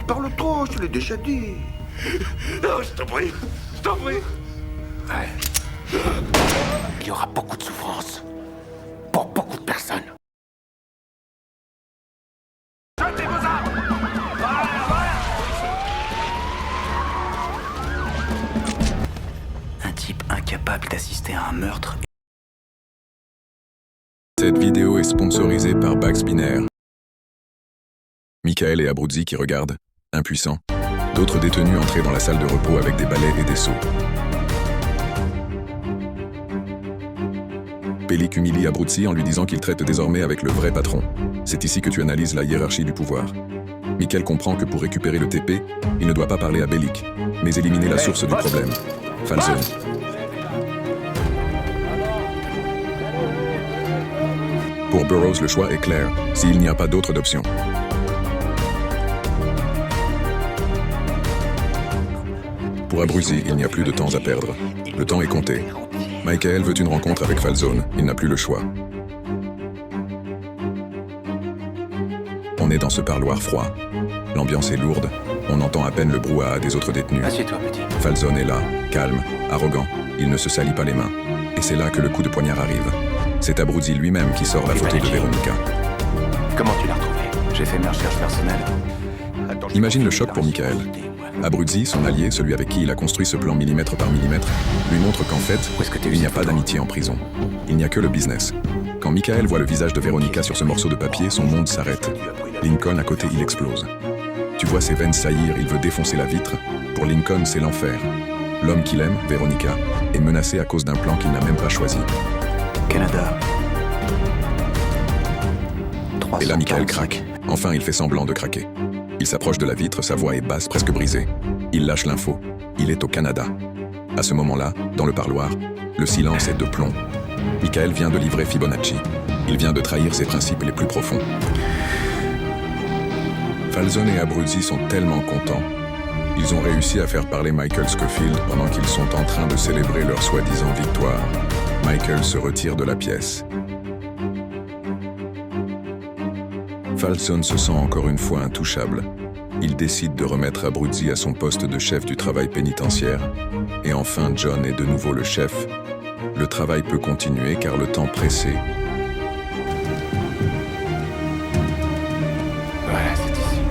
parles trop, je te l'ai déjà dit. Non, je t'en prie. Je t'en prie. Ouais. Il y aura beaucoup de souffrance. Pour beaucoup de personnes. Jetez vos armes. Voilà. Un type incapable d'assister à un meurtre. Cette vidéo est sponsorisée par Bax Binaire. Michael et Abruzzi qui regardent, impuissants. D'autres détenus entrés dans la salle de repos avec des balais et des seaux. Bellic humilie Abruzzi en lui disant qu'il traite désormais avec le vrai patron. C'est ici que tu analyses la hiérarchie du pouvoir. Michael comprend que pour récupérer le TP, il ne doit pas parler à Bellic, mais éliminer la source du problème. Falzone. Pour Burroughs, le choix est clair, s'il n'y a pas d'autre d'option. Pour Abruzzi, il n'y a plus de temps à perdre. Le temps est compté. Michael veut une rencontre avec Falzone, il n'a plus le choix. On est dans ce parloir froid. L'ambiance est lourde, on entend à peine le brouhaha des autres détenus. Assieds-toi, petit. Falzone est là, calme, arrogant, il ne se salit pas les mains. Et c'est là que le coup de poignard arrive. C'est Abruzzi lui-même qui sort la photo de Veronica. Comment tu l'as retrouvé? J'ai fait mes recherches personnelles. Imagine le choc pour Michael. Abruzzi, son allié, celui avec qui il a construit ce plan millimètre par millimètre, lui montre qu'en fait, il n'y a pas d'amitié en prison. Il n'y a que le business. Quand Michael voit le visage de Veronica sur ce morceau de papier, son monde s'arrête. Lincoln, à côté, il explose. Tu vois ses veines saillir, il veut défoncer la vitre. Pour Lincoln, c'est l'enfer. L'homme qu'il aime, Veronica, est menacé à cause d'un plan qu'il n'a même pas choisi. Canada. Et là, Michael craque. Enfin, il fait semblant de craquer. Il s'approche de la vitre, sa voix est basse, presque brisée. Il lâche l'info. Il est au Canada. À ce moment-là, dans le parloir, le silence est de plomb. Michael vient de livrer Fibonacci. Il vient de trahir ses principes les plus profonds. Falzone et Abruzzi sont tellement contents. Ils ont réussi à faire parler Michael Scofield pendant qu'ils sont en train de célébrer leur soi-disant victoire. Michael se retire de la pièce. Falzone se sent encore une fois intouchable. Il décide de remettre Abruzzi à son poste de chef du travail pénitentiaire. Et enfin, John est de nouveau le chef. Le travail peut continuer car le temps pressait. Voilà, c'est ici.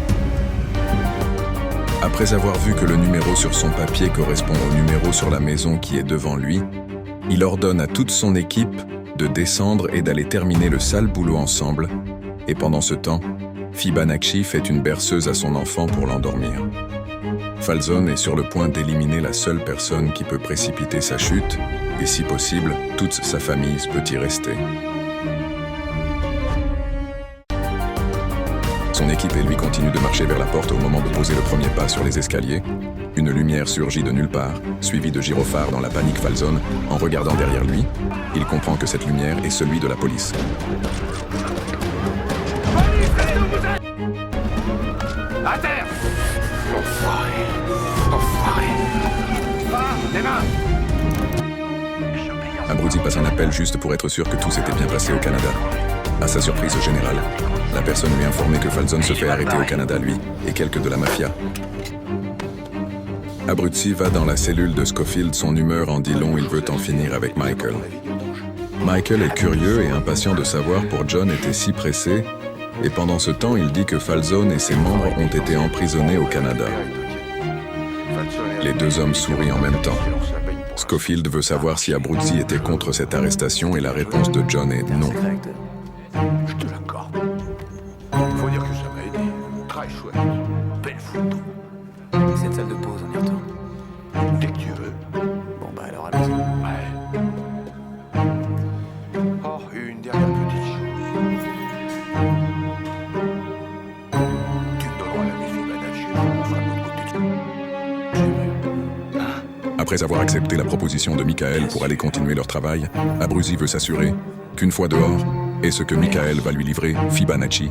Après avoir vu que le numéro sur son papier correspond au numéro sur la maison qui est devant lui, il ordonne à toute son équipe de descendre et d'aller terminer le sale boulot ensemble. Et pendant ce temps, Fibonacci fait une berceuse à son enfant pour l'endormir. Falzone est sur le point d'éliminer la seule personne qui peut précipiter sa chute, et si possible, toute sa famille peut y rester. Son équipe et lui continuent de marcher vers la porte au moment de poser le premier pas sur les escaliers. Une lumière surgit de nulle part, suivie de gyrophares dans la panique Falzone. En regardant derrière lui, il comprend que cette lumière est celui de la police. À terre. Enfoiré. Les mains. Abruzzi passe un appel juste pour être sûr que tout s'était bien passé au Canada. À sa surprise générale, la personne lui informait que Falzone se fait arrêter au Canada, lui, et quelques de la mafia. Abruzzi va dans la cellule de Scofield, son humeur en dit long, il veut en finir avec Michael. Michael est curieux et impatient de savoir pourquoi John était si pressé, et pendant ce temps, il dit que Falzone et ses membres ont été emprisonnés au Canada. Les deux hommes sourient en même temps. Scofield veut savoir si Abruzzi était contre cette arrestation et la réponse de John est non. Je te l'accorde. Faut dire que ça m'a aidé. Très chouette. Belle photo. Cette salle de pause, on y retourne. Dès que tu veux. Bon bah alors allons-y. Ouais. Oh, une dernière petite chose. Tu me donneras la musique Fibonacci, on fera de notre côté. Après avoir accepté la proposition de Michael pour aller continuer leur travail, Abruzzi veut s'assurer qu'une fois dehors, et ce que Michael va lui livrer, Fibonacci,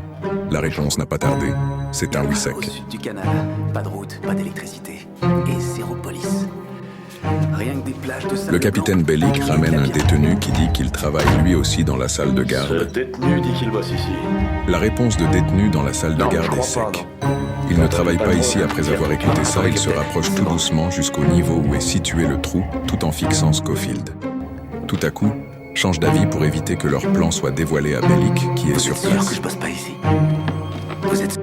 la réponse n'a pas tardé. C'est un oui sec. Au sud du canal, pas de route, pas d'électricité. Et zéro police. Rien que des plages de sable Le capitaine blanc. Bellic ramène un détenu qui dit qu'il travaille lui aussi dans la salle de Ce garde. détenu dit qu'il bosse ici. La réponse de détenu dans la salle de Non, je garde est crois pas, sec. non. Il ne travaille pas ici après avoir écouté ça, il se rapproche tout doucement jusqu'au niveau où est situé le trou, tout en fixant Scofield. Tout à coup, change d'avis pour éviter que leur plan soit dévoilé à Bellic, qui est sur Vous êtes sûr que place. je bosse pas ici? Vous êtes...